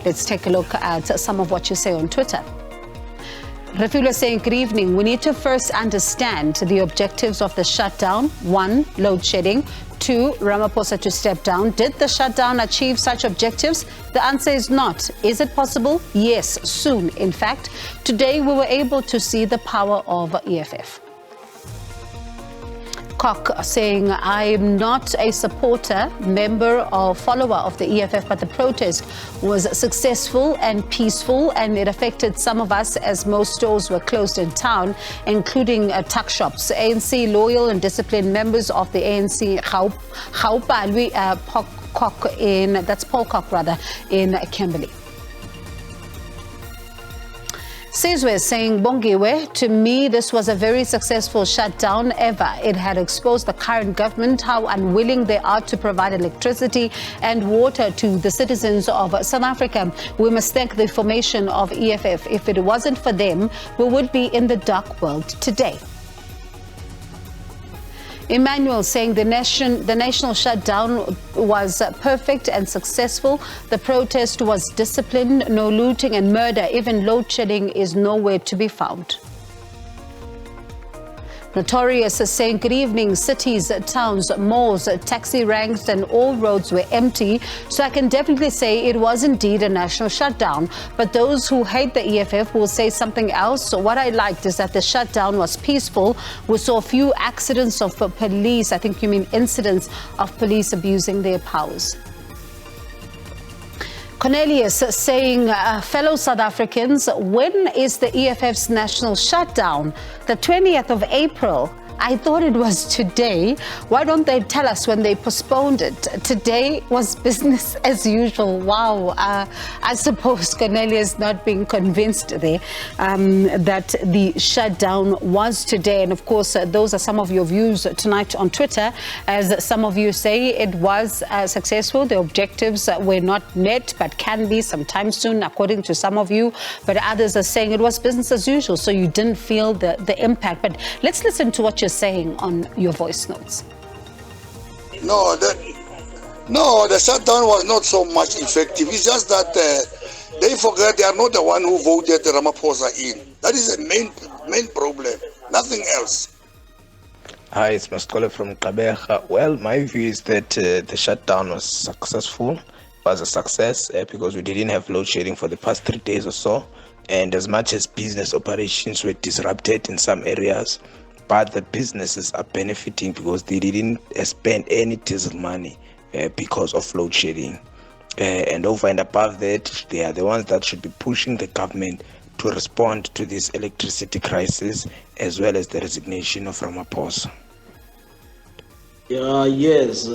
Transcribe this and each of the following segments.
Let's take a look at some of what you say on Twitter. Refula saying, good evening. We need to first understand the objectives of the shutdown. 1, load shedding. 2, Ramaphosa to step down. Did the shutdown achieve such objectives? The answer is not. Is it possible? Yes, soon. In fact, today we were able to see the power of EFF. Cock saying, I'm not a supporter, member or follower of the EFF, but the protest was successful and peaceful, and it affected some of us as most stores were closed in town, including tuck shops. ANC loyal and disciplined members of the ANC that's Paul Cock rather, in Kimberley. Sizwe saying, Bongiwe, to me this was a very successful shutdown ever. It had exposed the current government how unwilling they are to provide electricity and water to the citizens of South Africa. We must thank the formation of EFF. If it wasn't for them, we would be in the dark world today. Emmanuel saying the national shutdown was perfect and successful. The protest was disciplined, no looting and murder. Even load shedding is nowhere to be found. Notorious is saying, good evening. Cities, towns, malls, taxi ranks and all roads were empty. So I can definitely say it was indeed a national shutdown. But those who hate the EFF will say something else. So what I liked is that the shutdown was peaceful. We saw a few accidents of police. I think you mean incidents of police abusing their powers. Cornelius saying, fellow South Africans, when is the EFF's national shutdown? The 20th of April. I thought it was today. Why don't they tell us when they postponed it? Today was business as usual. Wow. I suppose Cornelius not being convinced there that the shutdown was today. And of course, those are some of your views tonight on Twitter. As some of you say, it was successful. The objectives were not met, but can be sometime soon, according to some of you. But others are saying it was business as usual, so you didn't feel the impact. But let's listen to what you're saying on your voice notes. No, the shutdown was not so much effective. It's just that they forget they are not the one who voted Ramaphosa in. That is the main problem. Nothing else. Hi, it's Maskole from Kabeja. Well, my view is that the shutdown was successful. It was a success because we didn't have load shedding for the past 3 days or so. And as much as business operations were disrupted in some areas, but the businesses are benefiting because they didn't spend any diesel money because of load shedding. And over and above that, they are the ones that should be pushing the government to respond to this electricity crisis, as well as the resignation of Ramaphosa. Yes,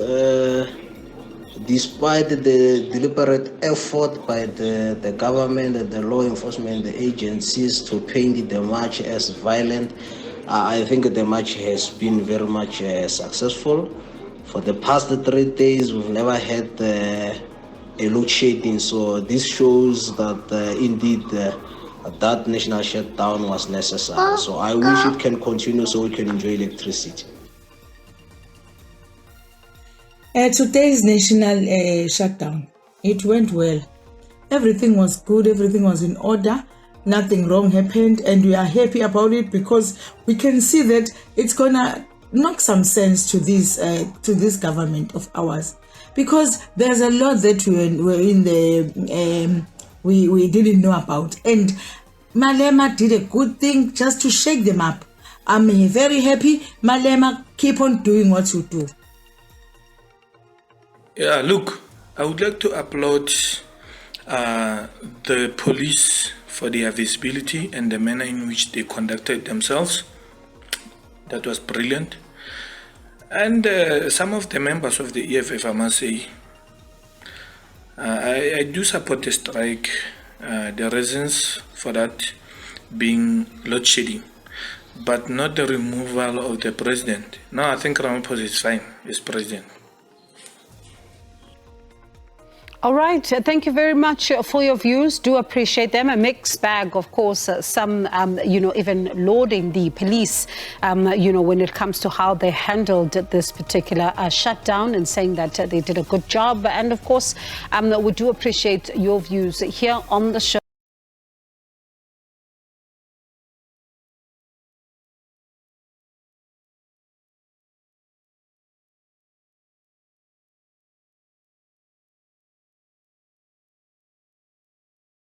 despite the deliberate effort by the government, the law enforcement, the agencies to paint the march as violent, I think the march has been very much successful. For the past 3 days, we've never had a load shedding, so this shows that indeed that national shutdown was necessary. So I wish it can continue so we can enjoy electricity. Today's national shutdown, it went well. Everything was good, everything was in order. Nothing wrong happened, and we are happy about it because we can see that it's gonna knock some sense to this government of ours, because there's a lot that we didn't know about, and Malema did a good thing just to shake them up. I'm very happy. Malema, keep on doing what you do. Yeah, look, I would like to applaud the police for their visibility and the manner in which they conducted themselves. That was brilliant. And some of the members of the EFF, I must say, I do support the strike. The reasons for that being load shedding, but not the removal of the president. No, I think Ramaphosa is fine as president. All right. Thank you very much for your views. Do appreciate them. A mixed bag, of course. Some, even lauding the police, when it comes to how they handled this particular shutdown and saying that they did a good job. And, of course, we do appreciate your views here on the show.